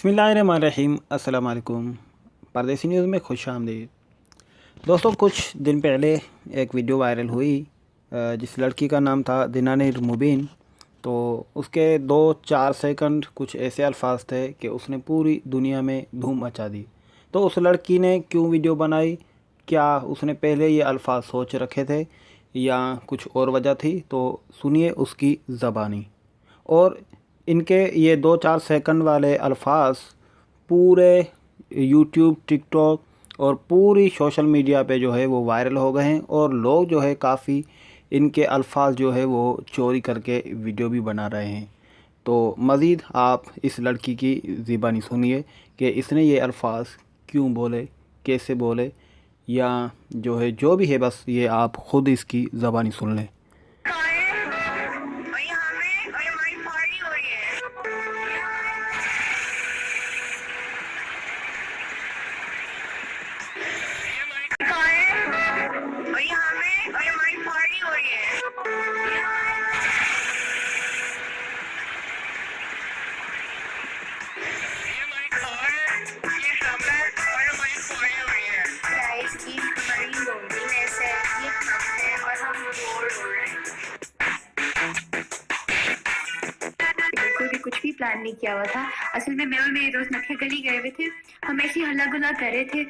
बिस्मिल्लाहिर्रहमानिर्रहीम। अस्सलाम वालेकुम। परदेसी न्यूज़ में खुश आमदीद। दोस्तों, कुछ दिन पहले एक वीडियो वायरल हुई जिस लड़की का नाम था दिनानिर मुबीन। तो उसके 2-4 सेकंड कुछ ऐसे अल्फाज थे कि उसने पूरी दुनिया में धूम मचा दी। तो उस लड़की ने क्यों वीडियो बनाई? क्या उसने पहले ये अल्फाज सोच रखे थे या कुछ और वजह थी? तो सुनिए उसकी ज़बानी। और इनके ये 2-4 सेकंड वाले अल्फाज पूरे यूट्यूब, टिकटॉक और पूरी सोशल मीडिया पे जो है वो वायरल हो गए हैं। और लोग जो है काफ़ी इनके अल्फाज जो है वो चोरी करके वीडियो भी बना रहे हैं। तो मज़ीद आप इस लड़की की ज़बानी सुनिए कि इसने ये अल्फाज क्यों बोले, कैसे बोले, या जो है जो भी है, बस ये आप ख़ुद इसकी ज़बानी सुन लें। कोई भी कुछ भी प्लान नहीं किया हुआ था। असल में मैं और मेरे दोस्त नखे गली गए हुए थे। हम ऐसे ही हल्ला गुल्ला कर रहे थे,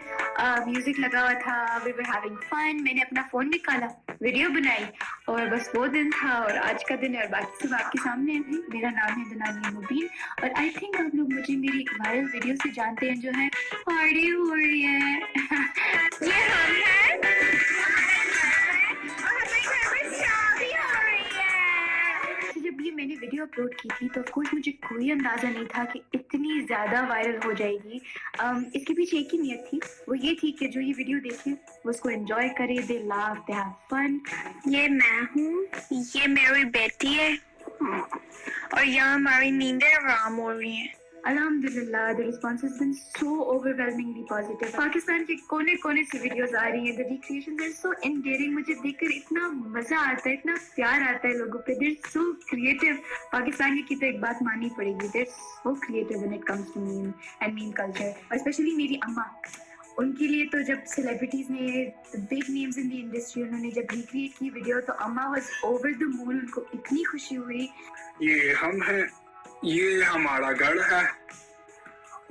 म्यूजिक लगा हुआ था, वी वर हैविंग फन। मैंने अपना फोन निकाला, वीडियो बनाई, और बस वो दिन था और आज का दिन है। और बाकी सब आपके सामने है। मेरा नाम है दिनानिर मुबीन और आई थिंक आप लोग मुझे मेरी एक वायरल वीडियो से जानते हैं जो है पार्टी हो रही है। ये हम हैं। जब ये मैंने वीडियो अपलोड की थी तो ऑफकोर्स मुझे कोई अंदाज़ा नहीं था कि इतनी ज़्यादा वायरल हो जाएगी। इसके पीछे एक ही नियत थी, वो ये थी कि जो ये वीडियो देखे वो उसको एंजॉय करे, they laugh, they have fun. ये मैं हूँ, ये मेरी बेटी है और यहाँ हमारी नींदें आराम हो रही हैं। अल्हम्दुलिल्लाह, the response has been so overwhelmingly positive. Pakistan के कोने कोने से वीडियोस आ रही हैं। The recreations are so endearing. मुझे देखकर इतना मजा आता है, इतना प्यार आता है लोगों पे। They're so creative. पाकिस्तान की तो एक बात माननी पड़ेगी, they're so creative when it comes to meme and meme culture. और स्पेशली मेरी अम्मा, उनके लिए तो जब सेलिब्रिटीज ने, big names in the industry, उन्होंने जब रिक्रिएट की वीडियो तो अम्मा वाज ओवर द मून। उनको इतनी खुशी हुई। ये हम हैं, ये हमारा घर है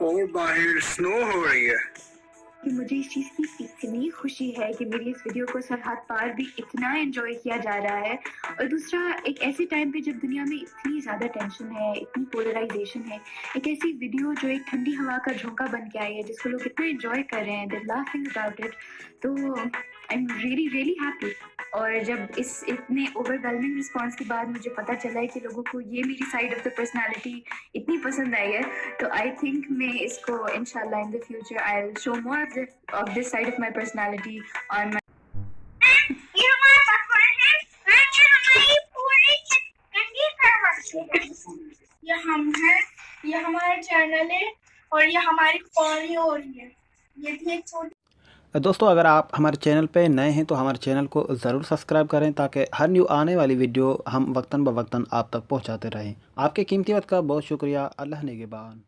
और बाहर स्नो हो रही है। कि मुझे इस चीज़ की इतनी खुशी है कि मेरी इस वीडियो को सरहद पार भी इतना एंजॉय किया जा रहा है। और दूसरा, एक ऐसे टाइम पे जब दुनिया में इतनी ज़्यादा टेंशन है, इतनी पोलराइजेशन है, एक ऐसी वीडियो जो एक ठंडी हवा का झोंका बन के आई है जिसको लोग इतना एंजॉय कर रहे हैं, दे लाफिंग अबाउट इट। तो I am really really happy. और जब इस इतने ओवरवेलमिंग रिस्पॉन्स के बाद मुझे पता चला है कि लोगों को ये मेरी साइड ऑफ द पर्सनालिटी इतनी पसंद आई है, तो आई थिंक मैं इसको इंशाल्लाह in the future I will show more of this side of my personality on my ये हम हैं, ये हमारा चैनल है और ये हमारी पानी हो रही है। ये थी एक छोटी। दोस्तों, अगर आप हमारे चैनल पे नए हैं तो हमारे चैनल को ज़रूर सब्सक्राइब करें ताकि हर न्यू आने वाली वीडियो हम वक्तन ब वक्तन आप तक पहुंचाते रहें। आपके कीमती वक्त का बहुत शुक्रिया। अल्लाह निगहबान।